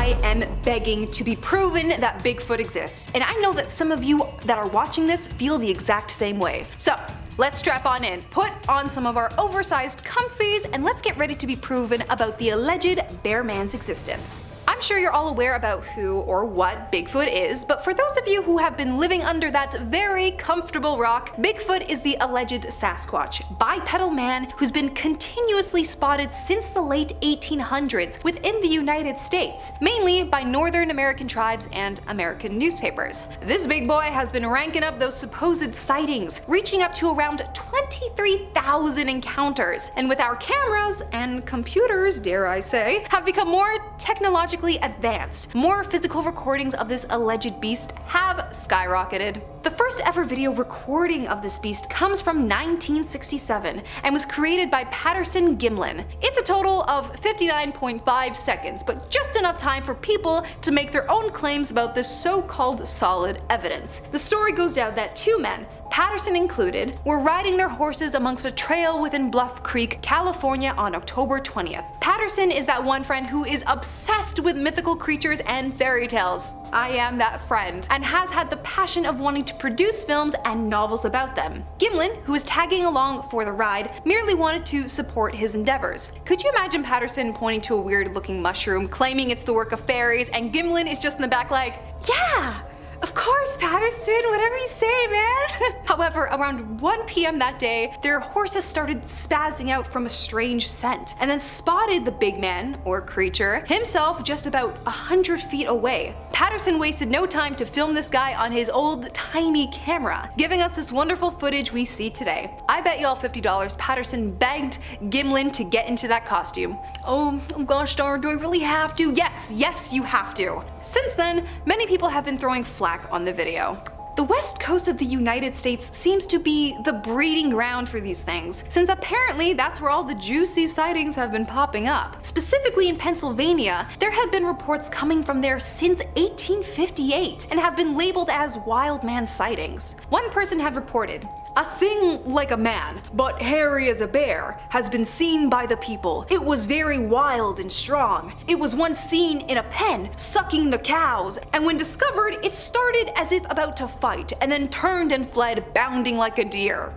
I am begging to be proven that Bigfoot exists, and I know that some of you that are watching this feel the exact same way. So let's strap on in, put on some of our oversized comfies, and let's get ready to be proven about the alleged bear man's existence. I'm sure you're all aware about who or what Bigfoot is, but for those of you who have been living under that very comfortable rock, Bigfoot is the alleged Sasquatch, bipedal man who's been continuously spotted since the late 1800s within the United States, mainly by Northern American tribes and American newspapers. This big boy has been ranking up those supposed sightings, reaching up to around 23,000 encounters, and with our cameras and computers, dare I say, have become more technologically advanced, more physical recordings of this alleged beast have skyrocketed. The first ever video recording of this beast comes from 1967 and was created by Patterson Gimlin. It's a total of 59.5 seconds, but just enough time for people to make their own claims about this so-called solid evidence. The story goes down that two men, Patterson included, were riding their horses amongst a trail within Bluff Creek, California on October 20th. Patterson is that one friend who is obsessed with mythical creatures and fairy tales. I am that friend, and has had the passion of wanting to produce films and novels about them. Gimlin, who was tagging along for the ride, merely wanted to support his endeavors. Could you imagine Patterson pointing to a weird looking mushroom, claiming it's the work of fairies, and Gimlin is just in the back like, yeah! Of course, Patterson, whatever you say, man. However, around 1 p.m. that day, their horses started spazzing out from a strange scent, and then spotted the big man, or creature, himself just about 100 feet away. Patterson wasted no time to film this guy on his old-timey camera, giving us this wonderful footage we see today. I bet y'all $50 Patterson begged Gimlin to get into that costume. Oh gosh darn, do I really have to? Yes, you have to. Since then, many people have been throwing flack on the video. The west coast of the United States seems to be the breeding ground for these things, since apparently that's where all the juicy sightings have been popping up. Specifically in Pennsylvania, there have been reports coming from there since 1858 and have been labeled as wild man sightings. One person had reported, "A thing like a man, but hairy as a bear, has been seen by the people. It was very wild and strong. It was once seen in a pen, sucking the cows, and when discovered, it started as if about to fight, and then turned and fled, bounding like a deer."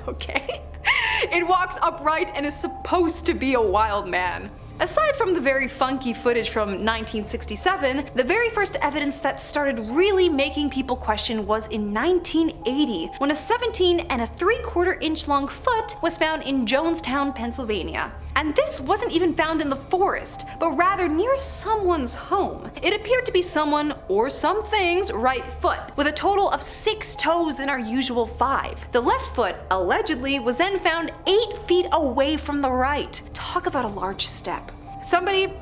Okay. It walks upright and is supposed to be a wild man. Aside from the very funky footage from 1967, the very first evidence that started really making people question was in 1980, when a 17 and a 3/4 inch long foot was found in Jonestown, Pennsylvania. And this wasn't even found in the forest, but rather near someone's home. It appeared to be someone or something's right foot, with a total of 6 toes in our usual 5. The left foot, allegedly, was then found 8 feet away from the right. Talk about a large step. Somebody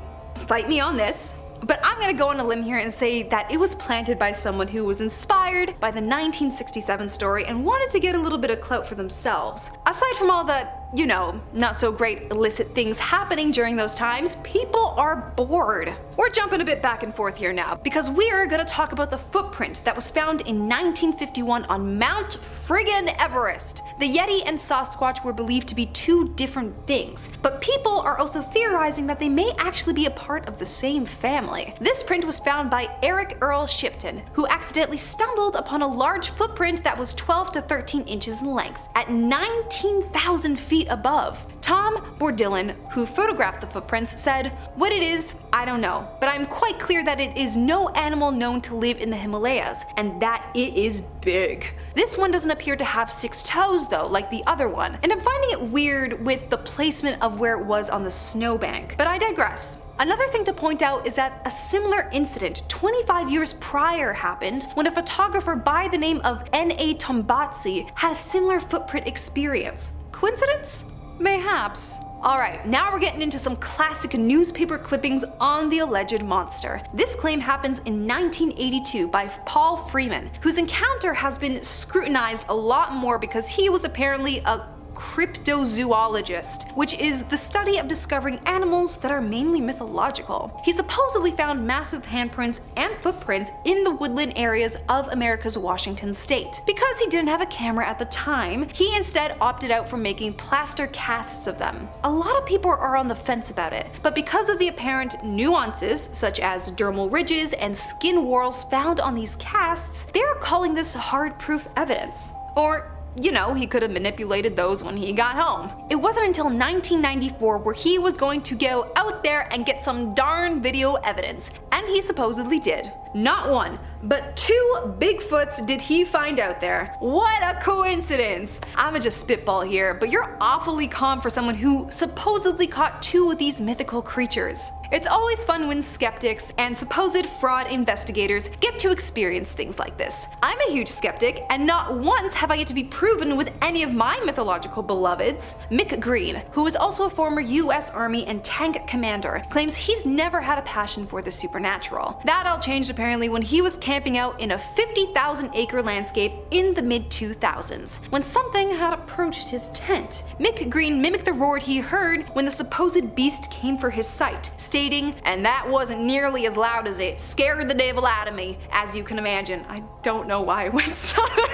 fight me on this, but I'm gonna go on a limb here and say that it was planted by someone who was inspired by the 1967 story and wanted to get a little bit of clout for themselves. Aside from all the, you know, not so great illicit things happening during those times, people are bored. We're jumping a bit back and forth here now, because we're gonna talk about the footprint that was found in 1951 on Mount friggin' Everest. The Yeti and Sasquatch were believed to be two different things, but people are also theorizing that they may actually be a part of the same family. This print was found by Eric Earl Shipton, who accidentally stumbled upon a large footprint that was 12 to 13 inches in length, at 19,000 feet above. Tom Bordillon, who photographed the footprints, said, "What it is, I don't know, but I'm quite clear that it is no animal known to live in the Himalayas, and that it is big." This one doesn't appear to have 6 toes though, like the other one, and I'm finding it weird with the placement of where it was on the snowbank, but I digress. Another thing to point out is that a similar incident 25 years prior happened when a photographer by the name of N.A. Tombatsi had a similar footprint experience. Coincidence? Mayhaps. Alright, now we're getting into some classic newspaper clippings on the alleged monster. This claim happens in 1982 by Paul Freeman, whose encounter has been scrutinized a lot more because he was apparently a cryptozoologist, which is the study of discovering animals that are mainly mythological. He supposedly found massive handprints and footprints in the woodland areas of America's Washington state. Because he didn't have a camera at the time, he instead opted out from making plaster casts of them. A lot of people are on the fence about it, but because of the apparent nuances, such as dermal ridges and skin whorls found on these casts, they are calling this hard proof evidence. Or, you know, he could have manipulated those when he got home. It wasn't until 1994 where he was going to go out there and get some darn video evidence, and he supposedly did. Not one, but 2 Bigfoots did he find out there. What a coincidence! I'ma just spitball here, but you're awfully calm for someone who supposedly caught 2 of these mythical creatures. It's always fun when skeptics and supposed fraud investigators get to experience things like this. I'm a huge skeptic, and not once have I yet to be proven with any of my mythological beloveds. Mick Green, who is also a former US Army and tank commander, claims he's never had a passion for the supernatural. That all changed apparently when he was camping out in a 50,000-acre landscape in the mid-2000s, when something had approached his tent. Mick Green mimicked the roar he heard when the supposed beast came for his sight, stating, "And that wasn't nearly as loud as it scared the devil out of me, as you can imagine." I don't know why I went southern.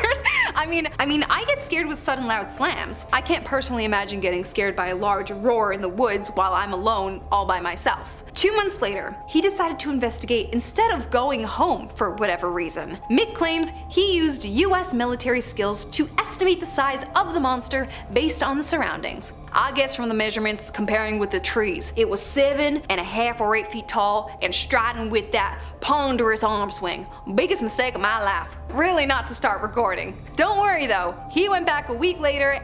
I mean, I get scared with sudden loud slams. I can't personally imagine getting scared by a large roar in the woods while I'm alone all by myself. 2 months later, he decided to investigate instead of going home for whatever reason. Mick claims he used US military skills to estimate the size of the monster based on the surroundings. I guess from the measurements comparing with the trees, it was 7.5 or 8 feet tall and striding with that ponderous arm swing. Biggest mistake of my life. Really not to start recording. Don't worry though, he went back a week later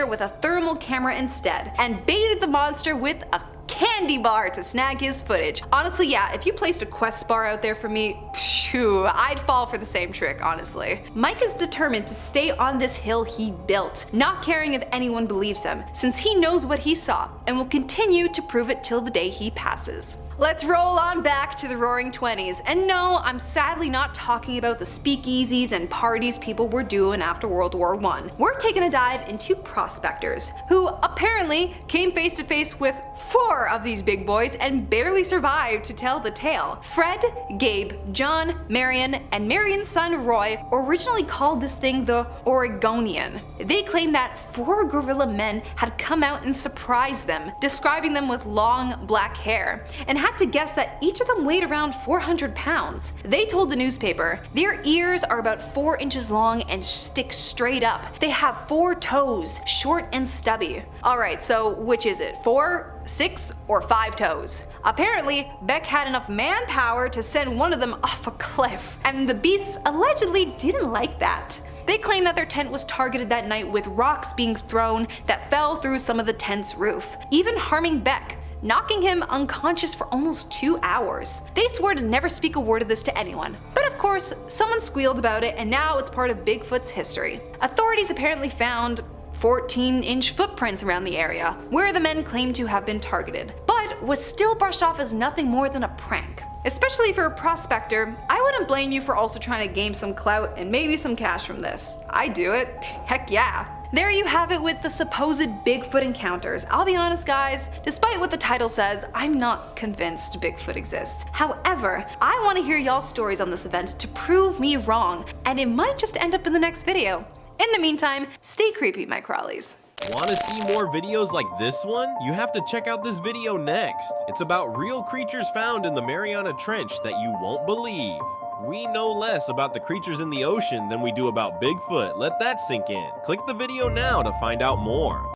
with a thermal camera instead, and baited the monster with a candy bar to snag his footage. Honestly, yeah, if you placed a Quest bar out there for me, phew, I'd fall for the same trick, honestly. Mike is determined to stay on this hill he built, not caring if anyone believes him, since he knows what he saw, and will continue to prove it till the day he passes. Let's roll on back to the Roaring 20s, and no, I'm sadly not talking about the speakeasies and parties people were doing after World War I. We're taking a dive into prospectors, who apparently came face to face with 4 of these big boys and barely survived to tell the tale. Fred, Gabe, John, Marion, and Marion's son Roy originally called this thing the Oregonian. They claim that 4 gorilla men had come out and surprised them, describing them with long black hair, and had to guess that each of them weighed around 400 pounds. They told the newspaper, their ears are about 4 inches long and stick straight up. They have 4 toes, short and stubby. Alright, so which is it? 4, 6, or 5 toes? Apparently, Beck had enough manpower to send one of them off a cliff, and the beasts allegedly didn't like that. They claim that their tent was targeted that night with rocks being thrown that fell through some of the tent's roof, even harming Beck, knocking him unconscious for almost 2 hours. They swore to never speak a word of this to anyone. But of course, someone squealed about it, and now it's part of Bigfoot's history. Authorities apparently found 14-inch footprints around the area, where the men claimed to have been targeted, but was still brushed off as nothing more than a prank. Especially for a prospector, I wouldn't blame you for also trying to gain some clout and maybe some cash from this. I'd do it. Heck yeah. There you have it with the supposed Bigfoot encounters. I'll be honest guys, despite what the title says, I'm not convinced Bigfoot exists. However, I want to hear y'all's stories on this event to prove me wrong, and it might just end up in the next video. In the meantime, stay creepy, my crawlies. Want to see more videos like this one? You have to check out this video next. It's about real creatures found in the Mariana Trench that you won't believe. We know less about the creatures in the ocean than we do about Bigfoot. Let that sink in. Click the video now to find out more.